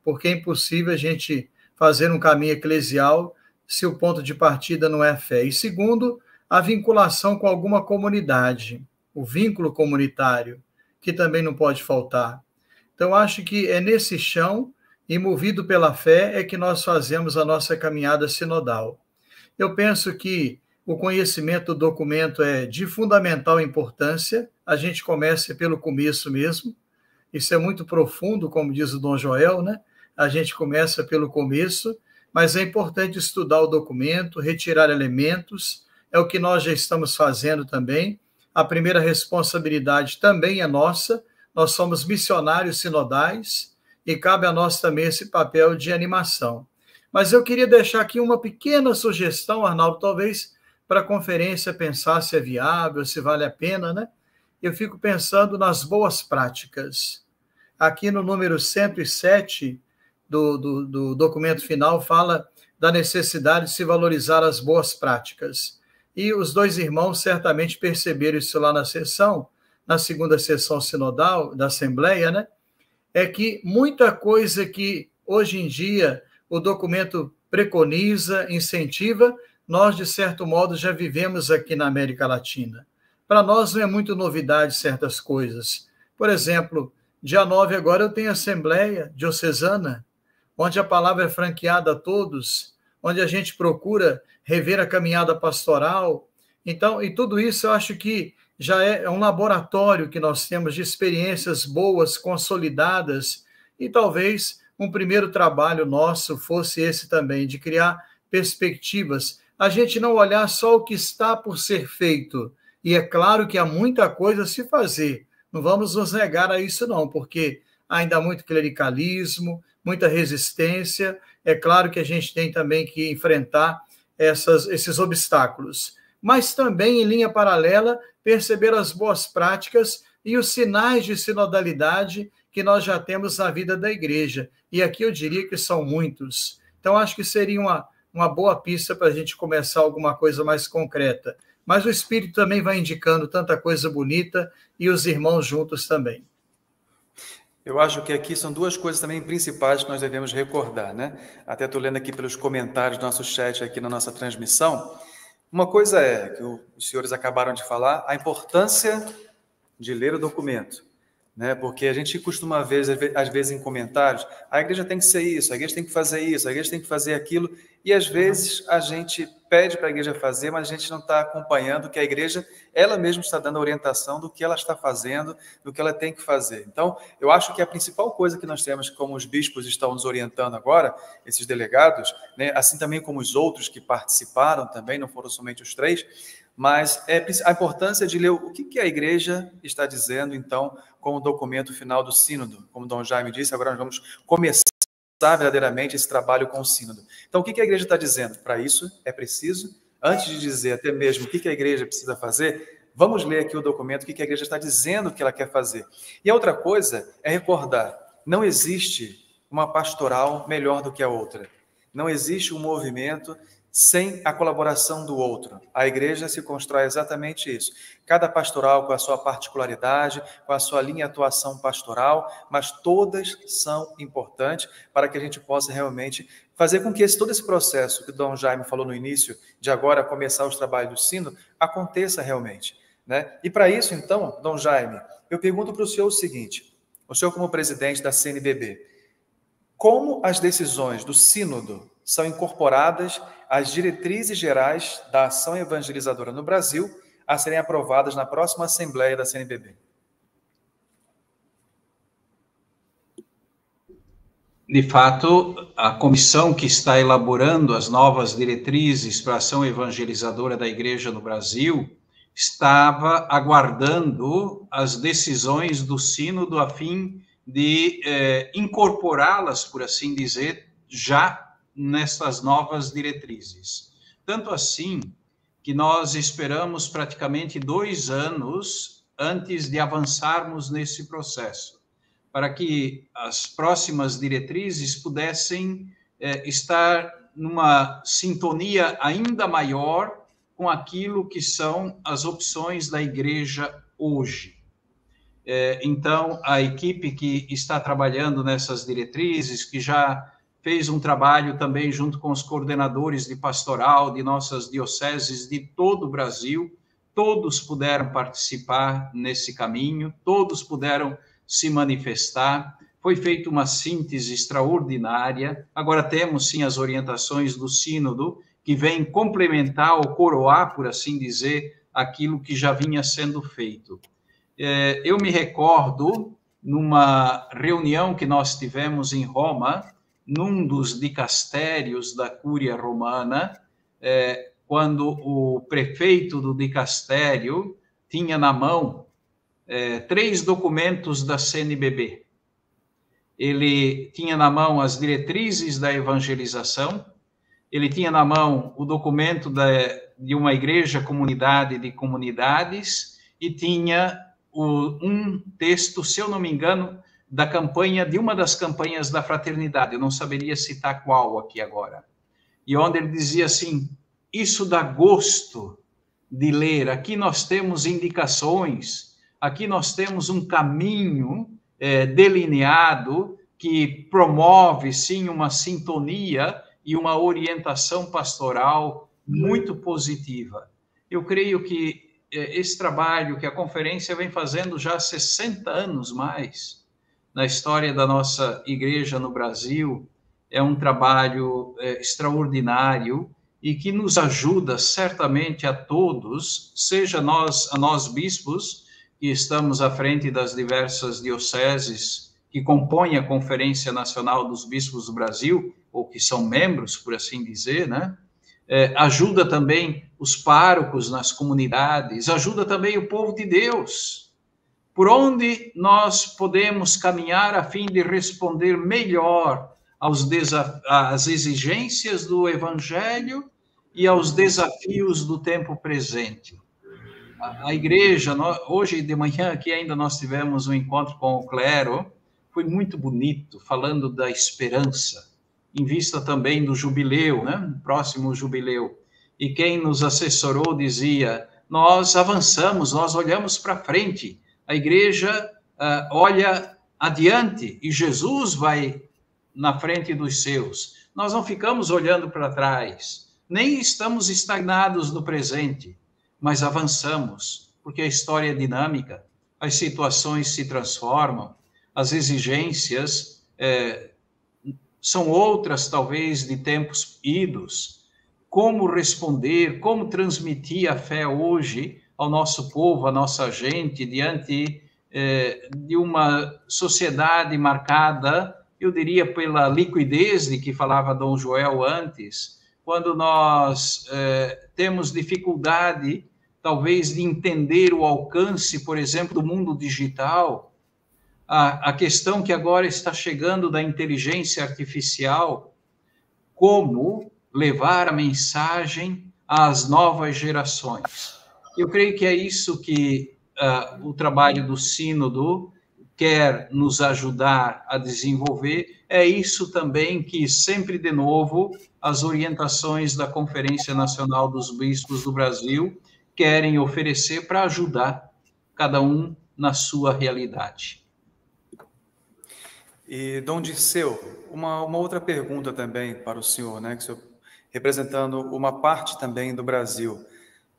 Porque é impossível a gente fazer um caminho eclesial se o ponto de partida não é a fé. E segundo, a vinculação com alguma comunidade, o vínculo comunitário, que também não pode faltar. Então, acho que é nesse chão, e movido pela fé, é que nós fazemos a nossa caminhada sinodal. Eu penso que o conhecimento do documento é de fundamental importância, a gente começa pelo começo mesmo, isso é muito profundo, como diz o Dom Joel, né? A gente começa pelo começo, mas é importante estudar o documento, retirar elementos, é o que nós já estamos fazendo também. A primeira responsabilidade também é nossa, nós somos missionários sinodais e cabe a nós também esse papel de animação. Mas eu queria deixar aqui uma pequena sugestão, Arnaldo, talvez para a conferência pensar se é viável, se vale a pena, né? Eu fico pensando nas boas práticas. Aqui no número 107 do documento final fala da necessidade de se valorizar as boas práticas. E os 2 irmãos certamente perceberam isso lá na sessão, na segunda sessão sinodal da Assembleia, né? É que muita coisa que hoje em dia o documento preconiza, incentiva, nós, de certo modo, já vivemos aqui na América Latina. Para nós não é muito novidade certas coisas. Por exemplo, dia 9 agora eu tenho Assembleia Diocesana, onde a palavra é franqueada a todos, onde a gente procura rever a caminhada pastoral. Então, e tudo isso eu acho que já é um laboratório que nós temos de experiências boas, consolidadas, e talvez um primeiro trabalho nosso fosse esse também, de criar perspectivas. A gente não olhar só o que está por ser feito, e é claro que há muita coisa a se fazer, não vamos nos negar a isso não, porque ainda há muito clericalismo, muita resistência, é claro que a gente tem também que enfrentar esses obstáculos, mas também, em linha paralela, perceber as boas práticas e os sinais de sinodalidade que nós já temos na vida da igreja. E aqui eu diria que são muitos. Então, acho que seria uma boa pista para a gente começar alguma coisa mais concreta. Mas o Espírito também vai indicando tanta coisa bonita e os irmãos juntos também. Eu acho que aqui são duas coisas também principais que nós devemos recordar, né? Até estou lendo aqui pelos comentários do nosso chat aqui na nossa transmissão. Uma coisa é, que os senhores acabaram de falar, a importância de ler o documento, né? Porque a gente costuma ver, às vezes, em comentários, a igreja tem que ser isso, a igreja tem que fazer isso, a igreja tem que fazer aquilo, e às vezes a gente pede para a igreja fazer, mas a gente não está acompanhando que a igreja, ela mesma está dando a orientação do que ela está fazendo, do que ela tem que fazer. Então, eu acho que a principal coisa que nós temos, como os bispos estão nos orientando agora, esses delegados, né, assim também como os outros que participaram também, não foram somente os 3, mas a importância de ler o que a igreja está dizendo, então, como documento final do sínodo. Como Dom Jaime disse, agora nós vamos começar verdadeiramente esse trabalho com o sínodo. Então, o que a igreja está dizendo? Para isso, é preciso, antes de dizer até mesmo o que a igreja precisa fazer, vamos ler aqui o documento, o que a igreja está dizendo que ela quer fazer. E a outra coisa é recordar, não existe uma pastoral melhor do que a outra. Não existe um movimento sem a colaboração do outro. A igreja se constrói exatamente isso. Cada pastoral com a sua particularidade, com a sua linha de atuação pastoral, mas todas são importantes para que a gente possa realmente fazer com que todo esse processo que o Dom Jaime falou no início, de agora começar os trabalhos do sínodo, aconteça realmente, né? E para isso, então, Dom Jaime, eu pergunto para o senhor o seguinte, o senhor como presidente da CNBB, como as decisões do sínodo são incorporadas às diretrizes gerais da ação evangelizadora no Brasil a serem aprovadas na próxima Assembleia da CNBB? De fato, a comissão que está elaborando as novas diretrizes para a ação evangelizadora da Igreja no Brasil estava aguardando as decisões do sínodo a fim de incorporá-las, por assim dizer, já nessas novas diretrizes. Tanto assim que nós esperamos praticamente 2 anos antes de avançarmos nesse processo, para que as próximas diretrizes pudessem estar numa sintonia ainda maior com aquilo que são as opções da igreja hoje. Então, a equipe que está trabalhando nessas diretrizes, que já fez um trabalho também junto com os coordenadores de pastoral de nossas dioceses de todo o Brasil, todos puderam participar nesse caminho, todos puderam se manifestar, foi feita uma síntese extraordinária. Agora temos, sim, as orientações do sínodo, que vem complementar ou coroar, por assim dizer, aquilo que já vinha sendo feito. Eu me recordo, numa reunião que nós tivemos em Roma, num dos dicastérios da Cúria Romana, quando o prefeito do dicastério tinha na mão 3 documentos da CNBB. Ele tinha na mão as diretrizes da evangelização, ele tinha na mão o documento de uma igreja comunidade de comunidades e tinha um texto, se eu não me engano, da campanha, de uma das campanhas da fraternidade, eu não saberia citar qual aqui agora, e onde ele dizia assim, isso dá gosto de ler, aqui nós temos indicações, aqui nós temos um caminho delineado que promove, sim, uma sintonia e uma orientação pastoral muito positiva. Eu creio que esse trabalho que a conferência vem fazendo já há 60 anos mais, na história da nossa igreja no Brasil, é um trabalho extraordinário e que nos ajuda certamente a todos, seja a nós bispos, que estamos à frente das diversas dioceses que compõem a Conferência Nacional dos Bispos do Brasil, ou que são membros, por assim dizer, né? Ajuda também os párocos nas comunidades, ajuda também o povo de Deus, por onde nós podemos caminhar a fim de responder melhor às exigências do Evangelho e aos desafios do tempo presente. A igreja, hoje de manhã aqui ainda nós tivemos um encontro com o clero, foi muito bonito, falando da esperança, em vista também do jubileu, né? Próximo jubileu. E quem nos assessorou dizia, nós avançamos, nós olhamos para frente, a igreja olha adiante e Jesus vai na frente dos seus. Nós não ficamos olhando para trás, nem estamos estagnados no presente, mas avançamos, porque a história é dinâmica, as situações se transformam, as exigências são outras, talvez, de tempos idos. Como responder, como transmitir a fé hoje ao nosso povo, à nossa gente, diante de uma sociedade marcada, eu diria, pela liquidez de que falava Dom Joel antes, quando nós temos dificuldade, talvez, de entender o alcance, por exemplo, do mundo digital, a questão que agora está chegando da inteligência artificial, como levar a mensagem às novas gerações. Eu creio que é isso que o trabalho do Sínodo quer nos ajudar a desenvolver, é isso também que, sempre de novo, as orientações da Conferência Nacional dos Bispos do Brasil querem oferecer para ajudar cada um na sua realidade. E, Dom Dirceu, uma outra pergunta também para o senhor, né, que o senhor, representando uma parte também do Brasil,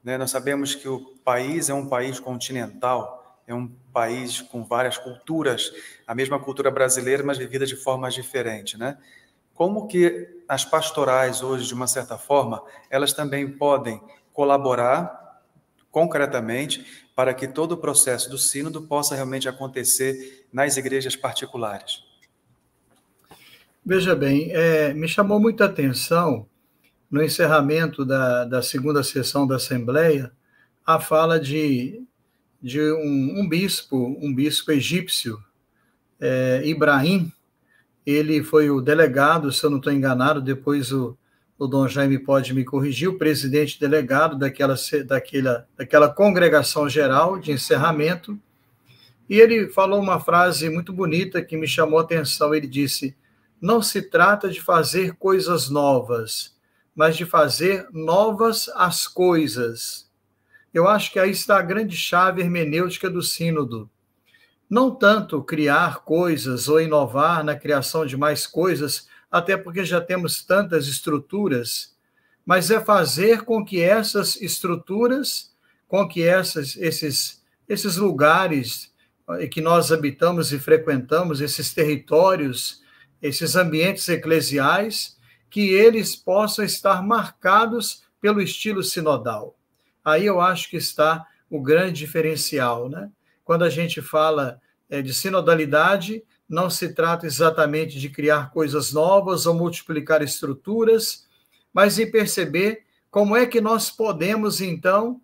né, nós sabemos que o país é um país continental, é um país com várias culturas, a mesma cultura brasileira, mas vivida de formas diferentes, né? Como que as pastorais hoje, de uma certa forma, elas também podem colaborar concretamente para que todo o processo do sínodo possa realmente acontecer nas igrejas particulares? Veja bem, me chamou muita atenção, no encerramento da segunda sessão da Assembleia, a fala de um bispo egípcio, Ibrahim. Ele foi o delegado, se eu não estou enganado, depois o Dom Jaime pode me corrigir, o presidente delegado daquela congregação geral de encerramento, e ele falou uma frase muito bonita que me chamou a atenção. Ele disse, não se trata de fazer coisas novas, mas de fazer novas as coisas. Eu acho que aí está a grande chave hermenêutica do sínodo. Não tanto criar coisas ou inovar na criação de mais coisas, até porque já temos tantas estruturas, mas é fazer com que essas estruturas, com que esses lugares que nós habitamos e frequentamos, esses territórios, esses ambientes eclesiais, que eles possam estar marcados pelo estilo sinodal. Aí eu acho que está o grande diferencial, né? Quando a gente fala de sinodalidade, não se trata exatamente de criar coisas novas ou multiplicar estruturas, mas em perceber como é que nós podemos, então,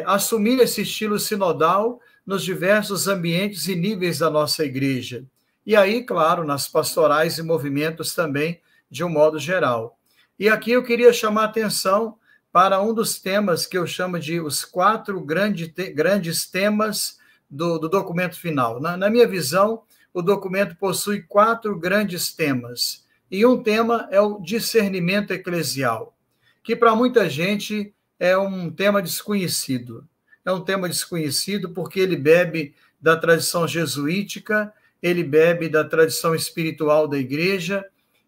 assumir esse estilo sinodal nos diversos ambientes e níveis da nossa igreja. E aí, claro, nas pastorais e movimentos também, de um modo geral. E aqui eu queria chamar a atenção para um dos temas que eu chamo de os 4 grandes temas do documento final. Na minha visão, o documento possui 4 grandes temas. E um tema é o discernimento eclesial, que para muita gente é um tema desconhecido. É um tema desconhecido porque ele bebe da tradição jesuítica, ele bebe da tradição espiritual da igreja,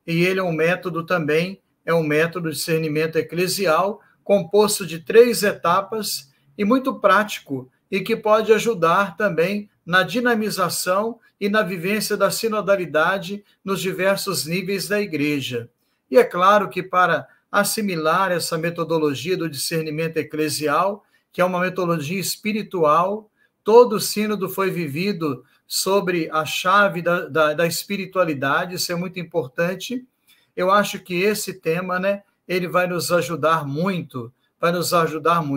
e ele é um método também, é um método de discernimento eclesial, composto de 3 etapas e muito prático, e que pode ajudar também na dinamização e na vivência da sinodalidade nos diversos níveis da igreja. E é claro que para assimilar essa metodologia do discernimento eclesial, que é uma metodologia espiritual, todo o sínodo foi vivido sobre a chave da espiritualidade, isso é muito importante. Eu acho que esse tema, né, ele vai nos ajudar muito,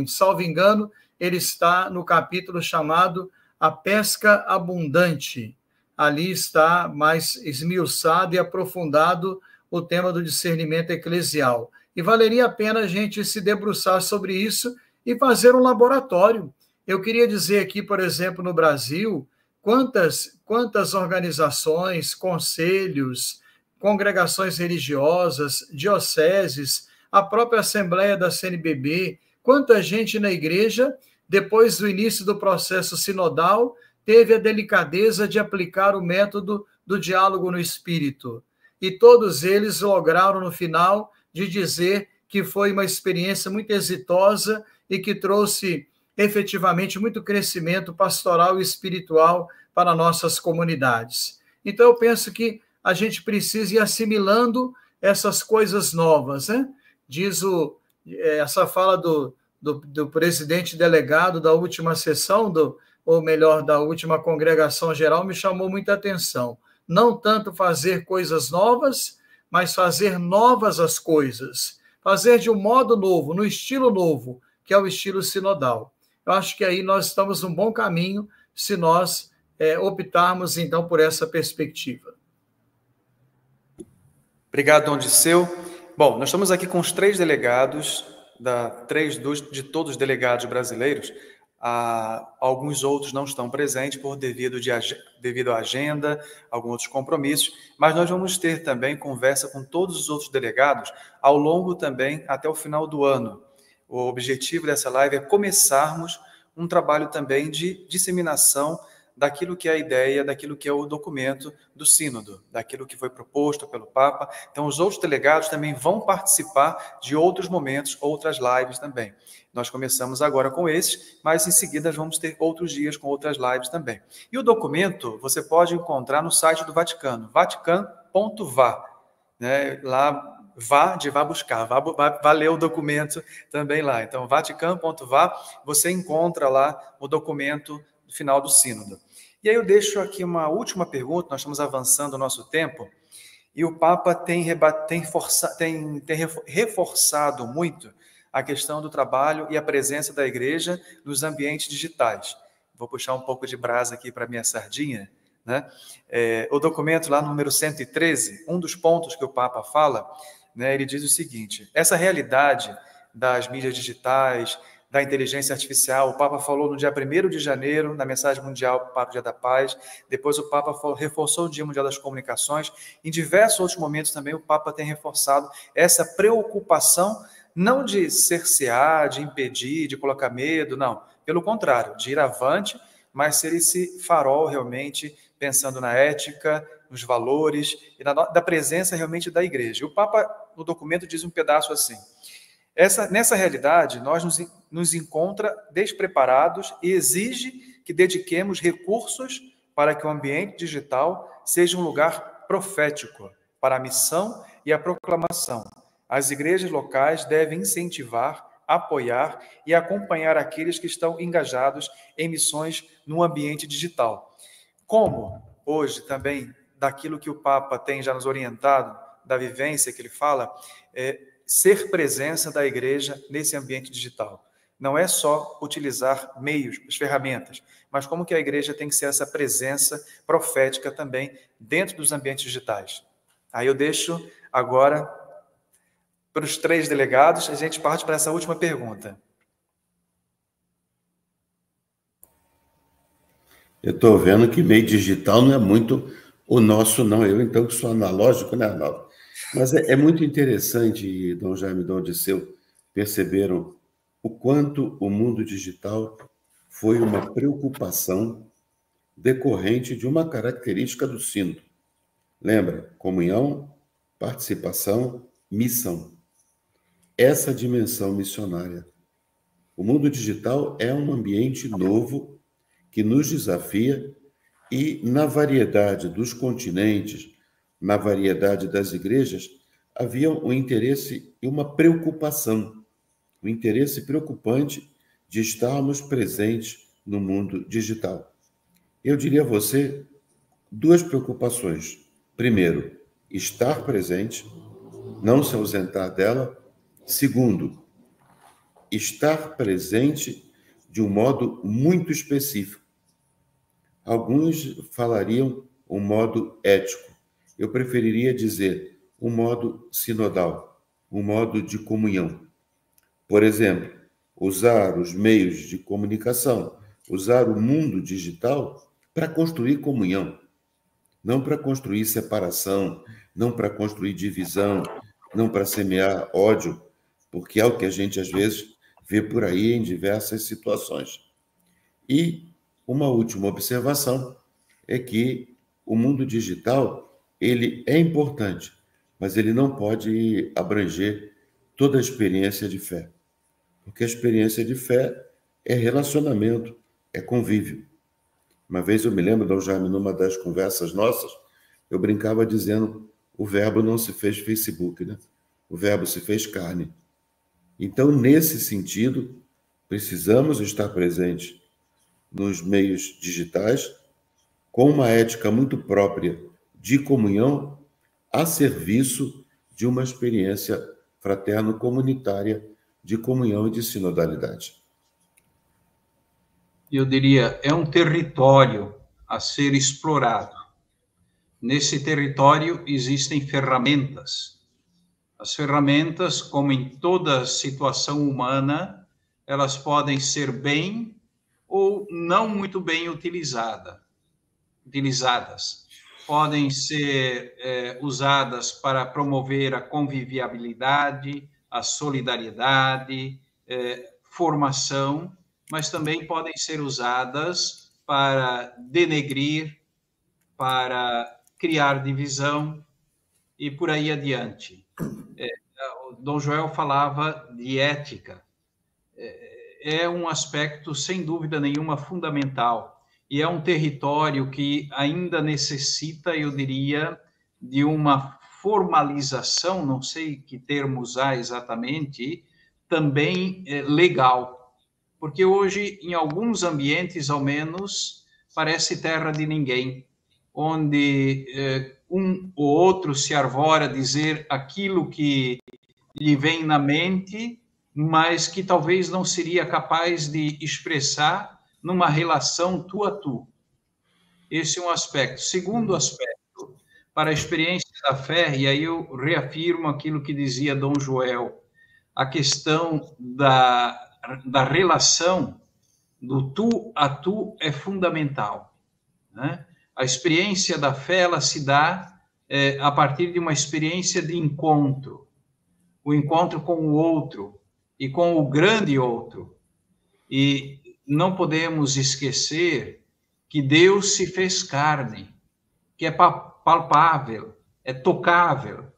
Salvo engano, ele está no capítulo chamado A Pesca Abundante. Ali está mais esmiuçado e aprofundado o tema do discernimento eclesial. e valeria a pena a gente se debruçar sobre isso e fazer um laboratório. Eu queria dizer aqui, por exemplo, no Brasil, quantas organizações, conselhos, congregações religiosas, dioceses, a própria Assembleia da CNBB, quanta gente na igreja, depois do início do processo sinodal, teve a delicadeza de aplicar o método do diálogo no Espírito. E todos eles lograram, no final, de dizer que foi uma experiência muito exitosa e que trouxe efetivamente muito crescimento pastoral e espiritual para nossas comunidades. Então, eu penso que a gente precisa ir assimilando essas coisas novas, né? Diz essa fala do presidente delegado da última sessão, ou melhor, da última congregação geral, me chamou muita atenção. Não tanto fazer coisas novas, mas fazer novas as coisas. Fazer de um modo novo, no estilo novo, que é o estilo sinodal. Eu acho que aí nós estamos num bom caminho se nós optarmos, então, por essa perspectiva. Obrigado, Dom Disseu. Bom, nós estamos aqui com os 3 delegados, de todos os delegados brasileiros. Alguns outros não estão presentes devido à agenda, alguns outros compromissos, mas nós vamos ter também conversa com todos os outros delegados ao longo também até o final do ano. O objetivo dessa live é começarmos um trabalho também de disseminação daquilo que é a ideia, daquilo que é o documento do sínodo, daquilo que foi proposto pelo Papa. Então, os outros delegados também vão participar de outros momentos, outras lives também. Nós começamos agora com esses, mas em seguida vamos ter outros dias com outras lives também. E o documento você pode encontrar no site do Vaticano, vatican.va, né? Lá, vá buscar, vá ler o documento também lá. Então, vatican.va, você encontra lá o documento final do sínodo. E aí eu deixo aqui uma última pergunta, nós estamos avançando o nosso tempo, e o Papa tem reforçado muito a questão do trabalho e a presença da igreja nos ambientes digitais. Vou puxar um pouco de brasa aqui para a minha sardinha, né? O documento lá, número 113, um dos pontos que o Papa fala, né, ele diz o seguinte: essa realidade das mídias digitais, da inteligência artificial, o Papa falou no dia 1º de janeiro, na mensagem mundial para o Dia da Paz, depois o Papa reforçou o Dia Mundial das Comunicações, em diversos outros momentos também o Papa tem reforçado essa preocupação, não de cercear, de impedir, de colocar medo, não, pelo contrário, de ir avante, mas ser esse farol realmente pensando na ética, nos valores e da presença realmente da igreja. O Papa, no documento, diz um pedaço assim: nessa realidade, nós nos encontra despreparados e exige que dediquemos recursos para que o ambiente digital seja um lugar profético para a missão e a proclamação. As igrejas locais devem incentivar, apoiar e acompanhar aqueles que estão engajados em missões no ambiente digital. Como hoje também, daquilo que o Papa tem já nos orientado, da vivência que ele fala, ser presença da igreja nesse ambiente digital. Não é só utilizar meios, as ferramentas, mas como que a igreja tem que ser essa presença profética também dentro dos ambientes digitais. Aí eu deixo agora para os 3 delegados, a gente parte para essa última pergunta. Eu estou vendo que meio digital não é muito o nosso, não. Eu, então, que sou analógico, né, Arnaldo? Mas é muito interessante, Dom Jaime e Dom Disseu, perceberam o quanto o mundo digital foi uma preocupação decorrente de uma característica do sínodo. Lembra? Comunhão, participação, missão. Essa dimensão missionária. O mundo digital é um ambiente novo que nos desafia e, na variedade dos continentes, na variedade das igrejas, havia um interesse e uma preocupação, um interesse preocupante de estarmos presentes no mundo digital. Eu diria a você 2 preocupações. Primeiro, estar presente, não se ausentar dela. Segundo, estar presente de um modo muito específico. Alguns falariam um modo ético. Eu preferiria dizer um modo sinodal. um modo de comunhão. Por exemplo, usar os meios de comunicação, usar o mundo digital para construir comunhão, não para construir separação, não para construir divisão, não para semear ódio, porque é o que a gente às vezes vê por aí em diversas situações. E uma última observação é que o mundo digital, ele é importante, mas ele não pode abranger toda a experiência de fé. Porque a experiência de fé é relacionamento, é convívio. Uma vez eu me lembro, Dom Jaime, numa das conversas nossas, eu brincava dizendo, o verbo não se fez Facebook, né? O verbo se fez carne. Então, nesse sentido, precisamos estar presentes nos meios digitais, com uma ética muito própria de comunhão, a serviço de uma experiência fraterno-comunitária de comunhão e de sinodalidade. Eu diria, é um território a ser explorado. Nesse território existem ferramentas. As ferramentas, como em toda situação humana, elas podem ser bem ou não muito bem utilizadas. Podem ser usadas para promover a convivialidade, a solidariedade, formação, mas também podem ser usadas para denegrir, para criar divisão e por aí adiante. O Dom Joel falava de ética. É um aspecto, sem dúvida nenhuma, fundamental. E é um território que ainda necessita, eu diria, de uma formalização, não sei que termo usar exatamente, também legal. Porque hoje, em alguns ambientes, ao menos, parece terra de ninguém, onde um ou outro se arvora a dizer aquilo que lhe vem na mente, mas que talvez não seria capaz de expressar numa relação tu a tu. Esse é um aspecto. Segundo aspecto, para a experiência da fé, e aí eu reafirmo aquilo que dizia Dom Joel, a questão da relação do tu a tu é fundamental, né? A experiência da fé, ela se dá a partir de uma experiência de encontro, o encontro com o outro e com o grande outro. E não podemos esquecer que Deus se fez carne, que é palpável, é tocável,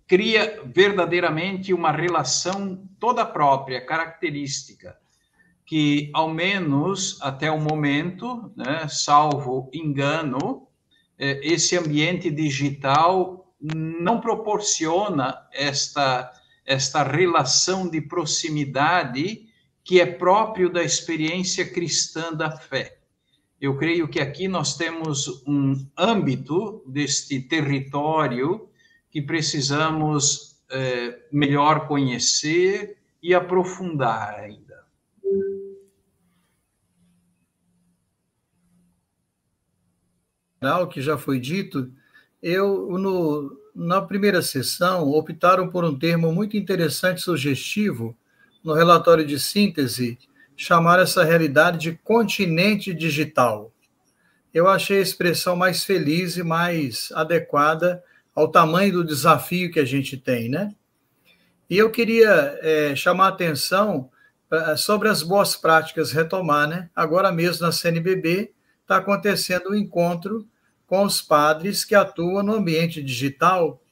cria verdadeiramente uma relação toda própria, característica, que, ao menos até o momento, né, salvo engano, esse ambiente digital não proporciona esta relação de proximidade que é próprio da experiência cristã da fé. Eu creio que aqui nós temos um âmbito deste território que precisamos melhor conhecer e aprofundar ainda. Que já foi dito, na primeira sessão, optaram por um termo muito interessante e sugestivo, no relatório de síntese, chamar essa realidade de continente digital. Eu achei a expressão mais feliz e mais adequada ao tamanho do desafio que a gente tem, né? E eu queria chamar a atenção sobre as boas práticas, retomar, né? Agora mesmo na CNBB está acontecendo um encontro com os padres que atuam no ambiente digital,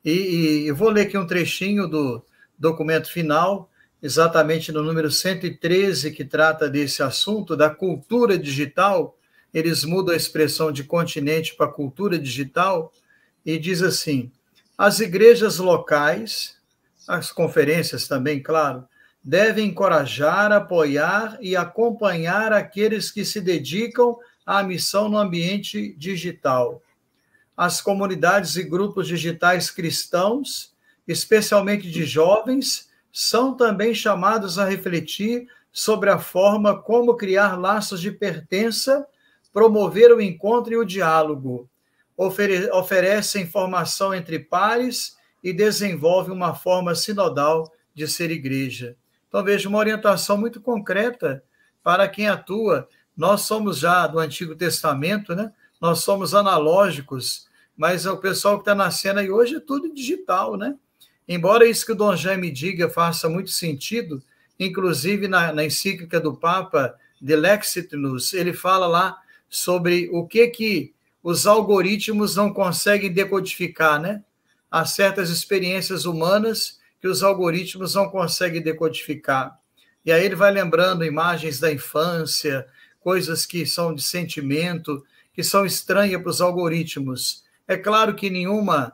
e eu vou ler aqui um trechinho do documento final, exatamente no número 113, que trata desse assunto, da cultura digital. Eles mudam a expressão de continente para cultura digital, e diz assim: as igrejas locais, as conferências também, claro, devem encorajar, apoiar e acompanhar aqueles que se dedicam à missão no ambiente digital. As comunidades e grupos digitais cristãos, especialmente de jovens, são também chamados a refletir sobre a forma como criar laços de pertença, promover o encontro e o diálogo. Oferecem formação entre pares e desenvolve uma forma sinodal de ser igreja. Então, veja uma orientação muito concreta para quem atua. Nós somos já do Antigo Testamento, né? Nós somos analógicos, mas o pessoal que está na cena aí hoje é tudo digital, né? Embora isso que o Dom Jaime diga faça muito sentido, inclusive na encíclica do Papa, De Lexitinus, ele fala lá sobre o que os algoritmos não conseguem decodificar, né? Há certas experiências humanas que os algoritmos não conseguem decodificar. E aí ele vai lembrando imagens da infância, coisas que são de sentimento, que são estranhas para os algoritmos. É claro que nenhuma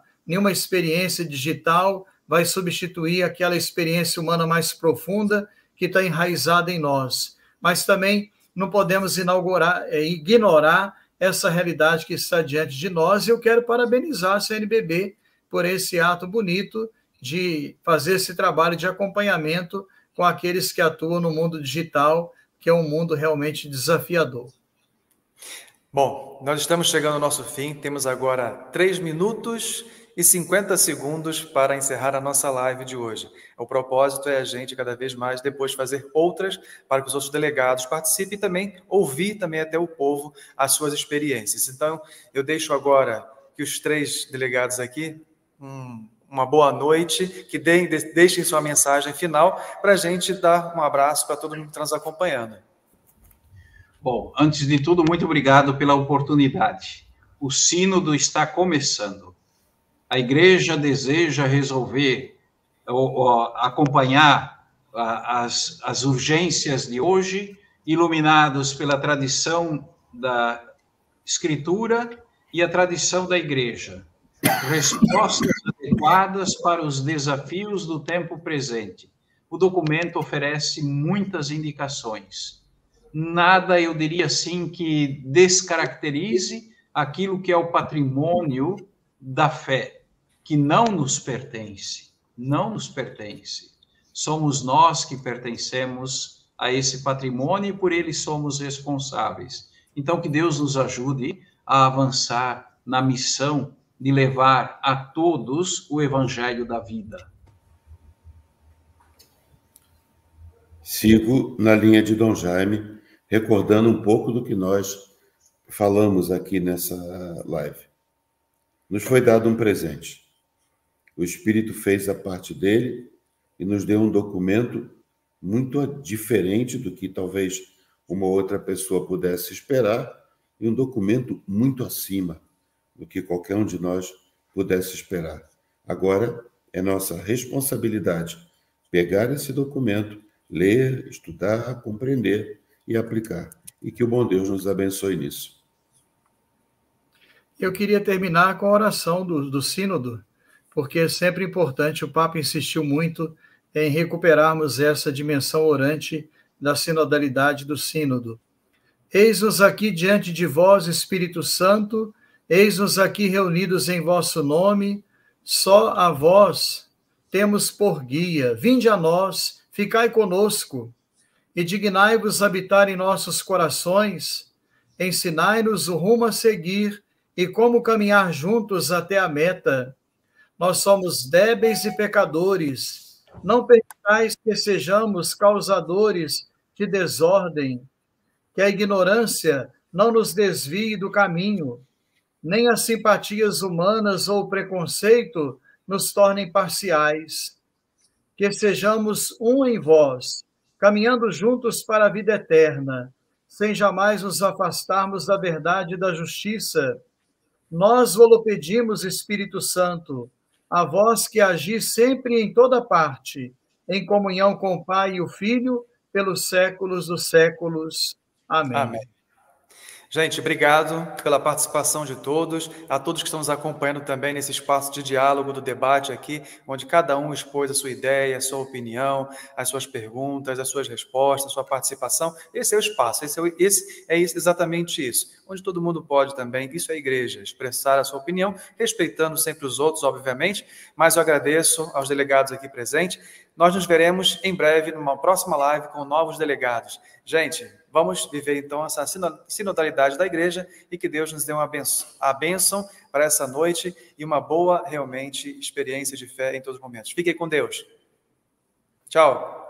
experiência digital vai substituir aquela experiência humana mais profunda que está enraizada em nós. Mas também não podemos ignorar essa realidade que está diante de nós, e eu quero parabenizar a CNBB por esse ato bonito de fazer esse trabalho de acompanhamento com aqueles que atuam no mundo digital, que é um mundo realmente desafiador. Bom, nós estamos chegando ao nosso fim, temos agora 3 minutos e 50 segundos para encerrar a nossa live de hoje. O propósito é a gente cada vez mais depois fazer outras para que os outros delegados participem e também ouvir também até o povo as suas experiências. Então, eu deixo agora que os 3 delegados aqui, uma boa noite, que deixem sua mensagem final para a gente dar um abraço para todo mundo que está nos acompanhando. Bom, antes de tudo, muito obrigado pela oportunidade. O sínodo está começando. A igreja deseja resolver, acompanhar as urgências de hoje, iluminados pela tradição da Escritura e a tradição da igreja. Respostas adequadas para os desafios do tempo presente. O documento oferece muitas indicações. Nada, eu diria assim, que descaracterize aquilo que é o patrimônio da fé, que não nos pertence, não nos pertence. Somos nós que pertencemos a esse patrimônio e por ele somos responsáveis. Então, que Deus nos ajude a avançar na missão de levar a todos o evangelho da vida. Sigo na linha de Dom Jaime, recordando um pouco do que nós falamos aqui nessa live. Nos foi dado um presente. O Espírito fez a parte dele e nos deu um documento muito diferente do que talvez uma outra pessoa pudesse esperar, e um documento muito acima do que qualquer um de nós pudesse esperar. Agora é nossa responsabilidade pegar esse documento, ler, estudar, compreender e aplicar. E que o bom Deus nos abençoe nisso. Eu queria terminar com a oração do sínodo, porque é sempre importante, o Papa insistiu muito em recuperarmos essa dimensão orante da sinodalidade do sínodo. Eis-nos aqui diante de vós, Espírito Santo, eis-nos aqui reunidos em vosso nome, só a vós temos por guia. Vinde a nós, ficai conosco, e dignai-vos habitar em nossos corações, ensinai-nos o rumo a seguir e como caminhar juntos até a meta. Nós somos débeis e pecadores, não permitais que sejamos causadores de desordem, que a ignorância não nos desvie do caminho, nem as simpatias humanas ou o preconceito nos tornem parciais. Que sejamos um em vós, caminhando juntos para a vida eterna, sem jamais nos afastarmos da verdade e da justiça. Nós vos pedimos, Espírito Santo, a vós que agis sempre e em toda parte, em comunhão com o Pai e o Filho, pelos séculos dos séculos. Amém. Amém. Gente, obrigado pela participação de todos, a todos que estão nos acompanhando também nesse espaço de diálogo, do debate aqui, onde cada um expôs a sua ideia, a sua opinião, as suas perguntas, as suas respostas, a sua participação. Esse é o espaço, esse é exatamente isso, onde todo mundo pode também, isso é a igreja, expressar a sua opinião, respeitando sempre os outros, obviamente, mas eu agradeço aos delegados aqui presentes. Nós nos veremos em breve numa próxima live com novos delegados. Gente, vamos viver então essa sinodalidade da igreja e que Deus nos dê a bênção para essa noite e uma boa, realmente, experiência de fé em todos os momentos. Fiquem com Deus. Tchau.